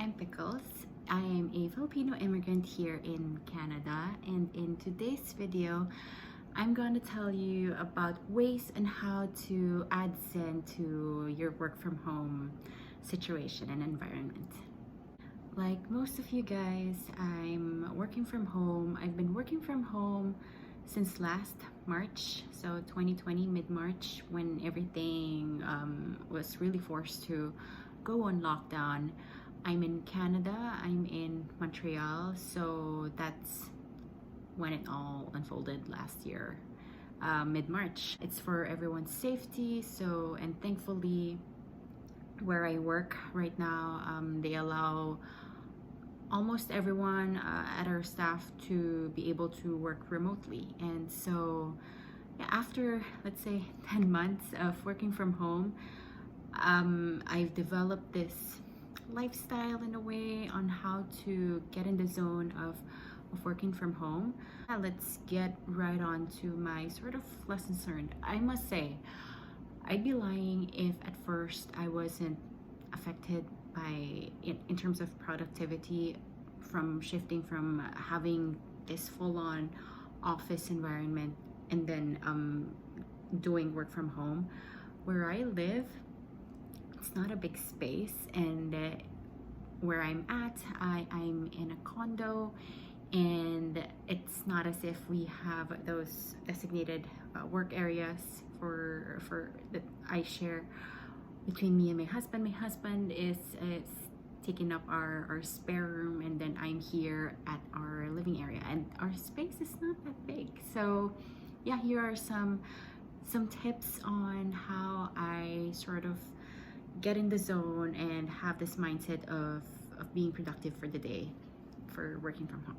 I'm Pickles. I am a Filipino immigrant here in Canada, and in today's video, I'm going to tell you about ways on how to add Zen to your work from home situation and environment. Like most of you guys, I'm working from home. I've been working from home since last March, so 2020, mid-March, when everything was really forced to go on lockdown. I'm in Canada, I'm in Montreal, so that's when it all unfolded last year, mid-March. It's for everyone's safety, so, and thankfully where I work right now, they allow almost everyone at our staff to be able to work remotely. And so yeah, after, let's say, 10 months of working from home, I've developed this lifestyle in a way on how to get in the zone of working from home. Let's get right on to my sort of lessons learned. I must say, I'd be lying if at first I wasn't affected by, in terms of productivity, from shifting from having this full-on office environment and then doing work from home. Where I live, it's not a big space, and where I'm at, I'm in a condo, and it's not as if we have those designated work areas for that I share between me and my husband. My husband is taking up our spare room, and then I'm here at our living area, and our space is not that big. So yeah, here are some tips on how I sort of get in the zone and have this mindset of being productive for the day for working from home.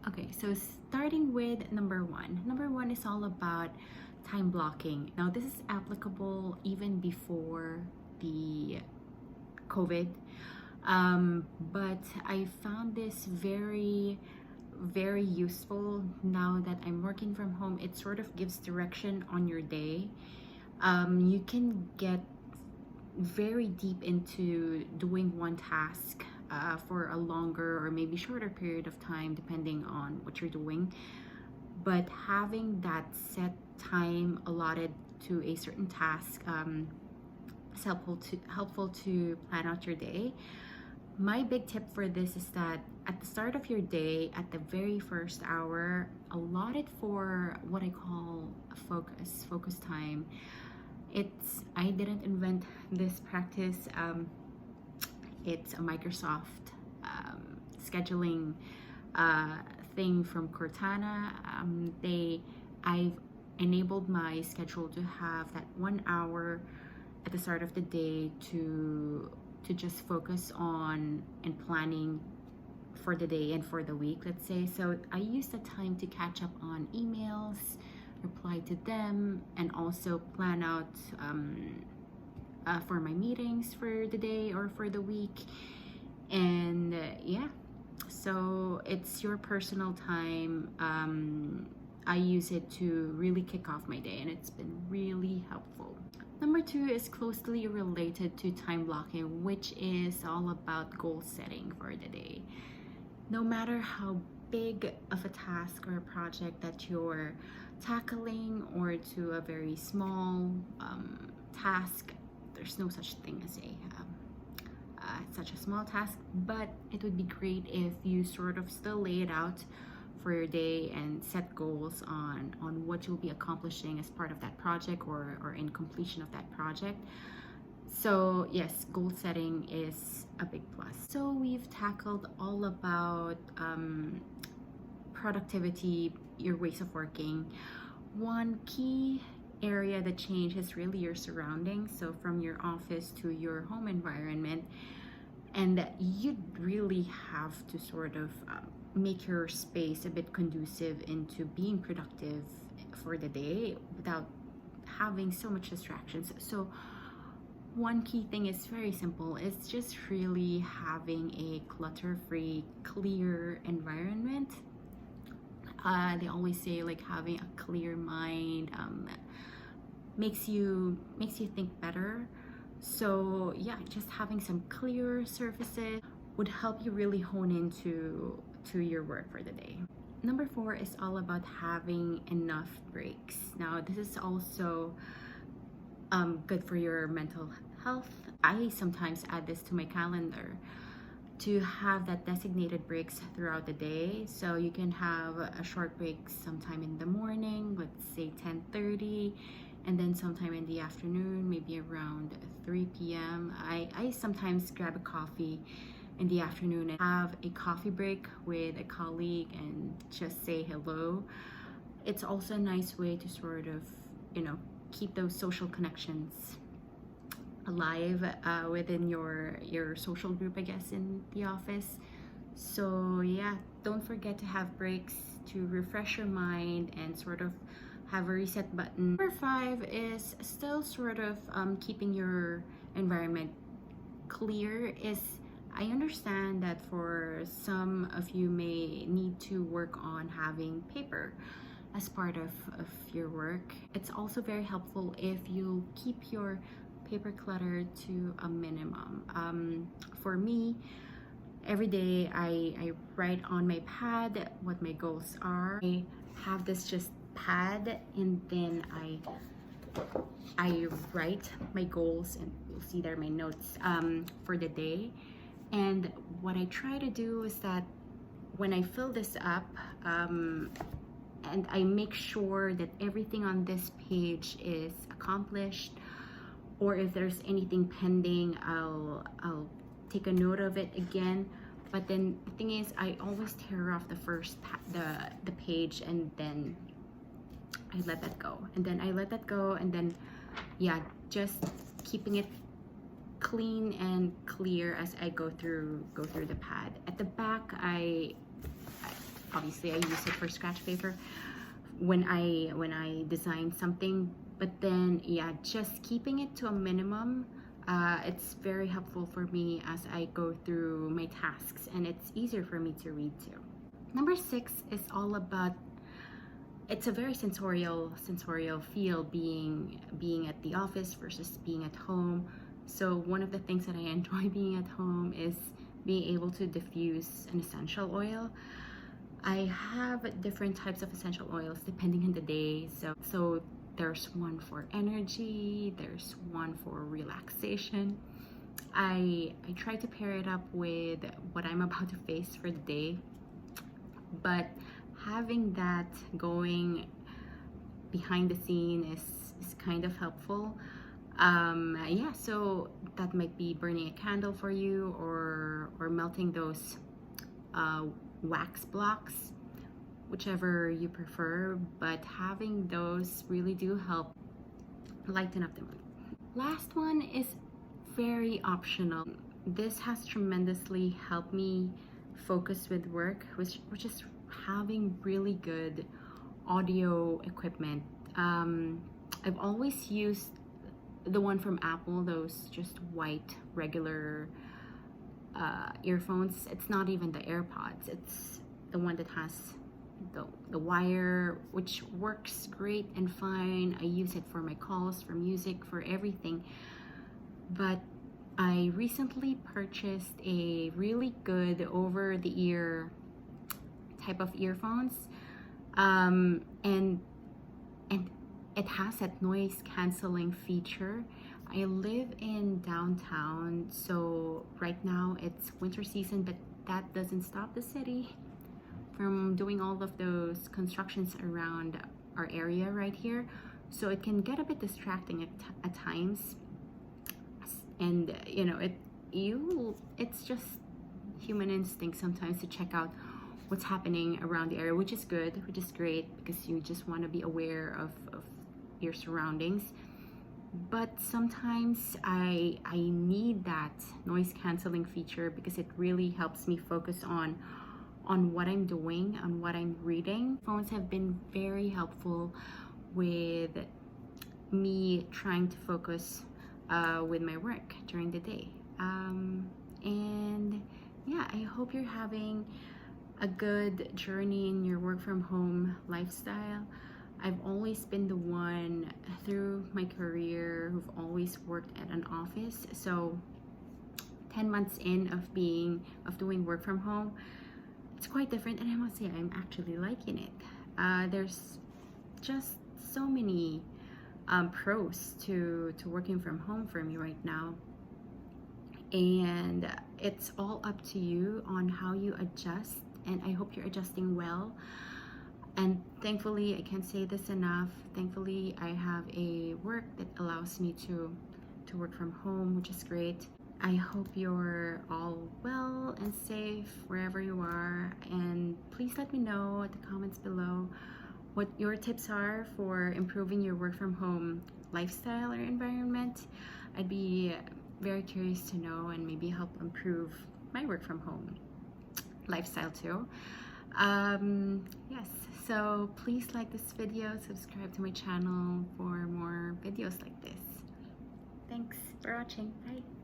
Okay, so starting with number one. Number one is all about time blocking. Now, this is applicable even before the COVID, but I found this very useful now that I'm working from home. It sort of gives direction on your day. You can get very deep into doing one task for a longer or maybe shorter period of time depending on what you're doing, but having that set time allotted to a certain task is helpful to plan out your day. My big tip for this is that at the start of your day, at the very first hour, allot it for what I call a focus time. I didn't invent this practice. It's a Microsoft scheduling thing from Cortana. I've enabled my schedule to have that 1 hour at the start of the day to just focus on and planning for the day and for the week, let's say. So I use the time to catch up on emails, reply to them, and also plan out for my meetings for the day or for the week. And yeah, so it's your personal time. I use it to really kick off my day, and it's been really helpful. Number two is closely related to time blocking, which is all about goal setting for the day. No matter how big of a task or a project that you're tackling, or to a very small task, there's no such thing as such a small task, but it would be great if you sort of still lay it out for your day and set goals on what you'll be accomplishing as part of that project or in completion of that project. So yes, goal setting is a big plus. So we've tackled all about productivity, your ways of working. One key area that changes really your surroundings, so from your office to your home environment, and you really have to sort of make your space a bit conducive into being productive for the day without having so much distractions. So one key thing is very simple. It's just really having a clutter-free, clear environment. They always say like having a clear mind makes you think better. So yeah, just having some clear surfaces would help you really hone into your work for the day. Number 4 is all about having enough breaks. Now, this is also good for your mental health. I sometimes add this to my calendar to have that designated breaks throughout the day. So you can have a short break sometime in the morning, let's say 10:30, and then sometime in the afternoon, maybe around 3 p.m. I sometimes grab a coffee in the afternoon and have a coffee break with a colleague and just say hello. It's also a nice way to sort of, keep those social connections alive within your social group, I guess, in the office. So yeah, don't forget to have breaks to refresh your mind and sort of have a reset button. Number 5 is still sort of keeping your environment clear. Is I understand that for some of you may need to work on having paper as part of your work. It's also very helpful if you keep your paper clutter to a minimum. For me, every day I write on my pad what my goals are. I have this just pad, and then I write my goals, and you'll see there my notes for the day. And what I try to do is that when I fill this up, and I make sure that everything on this page is accomplished, or if there's anything pending, I'll take a note of it again. But then the thing is, I always tear off the first the page, and then I let that go, and then yeah, just keeping it clean and clear as I go through the pad. At the back, I obviously I use it for scratch paper when I design something, but then yeah, just keeping it to a minimum. It's very helpful for me as I go through my tasks, and it's easier for me to read too. Number 6 is all about, it's a very sensorial feel being at the office versus being at home. So one of the things that I enjoy being at home is being able to diffuse an essential oil. I have different types of essential oils depending on the day. So there's one for energy, there's one for relaxation. I try to pair it up with what I'm about to face for the day, but having that going behind the scene is kind of helpful. Yeah, so that might be burning a candle for you, or melting those wax blocks, whichever you prefer, but having those really do help lighten up the mood. Last one is very optional. This has tremendously helped me focus with work, which is having really good audio equipment. I've always used the one from Apple, those just white regular earphones. It's not even the AirPods, it's the one that has the wire, which works great and fine. I use it for my calls, for music, for everything. But I recently purchased a really good over-the-ear type of earphones, and it has that noise canceling feature. I live in downtown, so right now it's winter season, but that doesn't stop the city from doing all of those constructions around our area right here. So it can get a bit distracting at times, and it's just human instinct sometimes to check out what's happening around the area, which is good, which is great, because you just want to be aware of your surroundings. But sometimes I need that noise canceling feature, because it really helps me focus on what I'm doing, on what I'm reading. Phones have been very helpful with me trying to focus with my work during the day. And yeah, I hope you're having a good journey in your work from home lifestyle. I've always been the one through my career who've always worked at an office. So 10 months in of doing work from home, it's quite different, and I must say I'm actually liking it. There's just so many pros to working from home for me right now, and it's all up to you on how you adjust, and I hope you're adjusting well. And thankfully, I can't say this enough, thankfully I have a work that allows me to work from home, which is great. I hope you're all well and safe wherever you are, and please let me know at the comments below what your tips are for improving your work from home lifestyle or environment. I'd be very curious to know, and maybe help improve my work from home lifestyle too. Yes, so please like this video, subscribe to my channel for more videos like this. Thanks for watching. Bye.